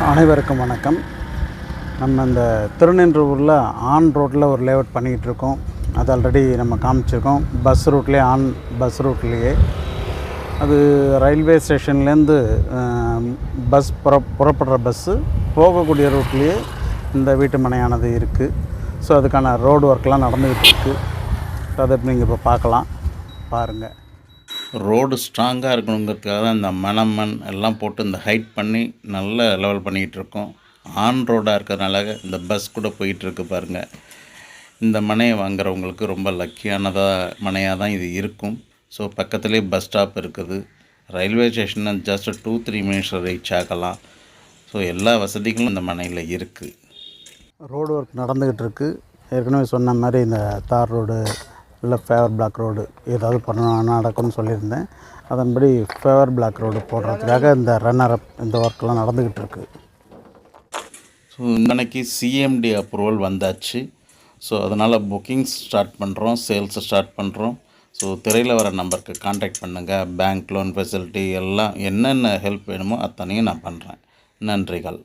அனைவருக்கும் வணக்கம். நம்ம இந்த திருநின்றவூரில் ஆன் ரோட்டில் ஒரு லேஅவுட் பண்ணிக்கிட்டு இருக்கோம். அது ஆல்ரெடி நம்ம காமிச்சிருக்கோம். பஸ் ரூட்லேயே பஸ் ரூட்லேயே அது ரயில்வே ஸ்டேஷன்லேருந்து பஸ் புறப்படுற பஸ்ஸு போகக்கூடிய ரூட்லேயே இந்த வீட்டு மனையானது இருக்குது. ஸோ அதுக்கான ரோடு ஒர்க்லாம் நடந்துக்கிட்டு இருக்குது. அதை நீங்கள் இப்போ பார்க்கலாம், பாருங்கள். ரோடு ஸ்ட்ராங்காக இருக்கணுங்கிறதுக்காக தான் இந்த மண் எல்லாம் போட்டு இந்த ஹைட் பண்ணி நல்ல லெவல் பண்ணிக்கிட்டு இருக்கோம். ஆன் ரோடாக இருக்கிறதுனால இந்த பஸ் கூட போயிட்டுருக்கு பாருங்கள். இந்த மனையை வாங்குறவங்களுக்கு ரொம்ப மனையாக தான் இது இருக்கும். ஸோ பக்கத்துலேயே பஸ் ஸ்டாப் இருக்குது. Railway station just 2-3 minutes reach ஆகலாம். ஸோ எல்லா வசதிகளும் இந்த மனையில் இருக்குது. ரோடு ஒர்க் நடந்துக்கிட்டு இருக்குது. ஏற்கனவே சொன்ன மாதிரி இந்த தார் ரோடு இல்லை ஃபேவர் பிளாக் ரோடு ஏதாவது நடக்கும்னு சொல்லியிருந்தேன். அதன்படி ஃபேவர் பிளாக் ரோடு போடுறதுக்காக இந்த ரன்னர் அப் இந்த ஒர்க்கெலாம் நடந்துக்கிட்டு இருக்குது. ஸோ இன்னைக்கு சிஎம்டி அப்ரூவல் வந்தாச்சு. ஸோ அதனால் புக்கிங்ஸ் ஸ்டார்ட் பண்ணுறோம், சேல்ஸ் ஸ்டார்ட் பண்ணுறோம். ஸோ திரையில் வர நம்பருக்கு கான்டாக்ட் பண்ணுங்கள். பேங்க் லோன் ஃபெசிலிட்டி எல்லாம் என்னென்ன ஹெல்ப் வேணுமோ அத்தனையும் நான் பண்ணுறேன். நன்றிகள்.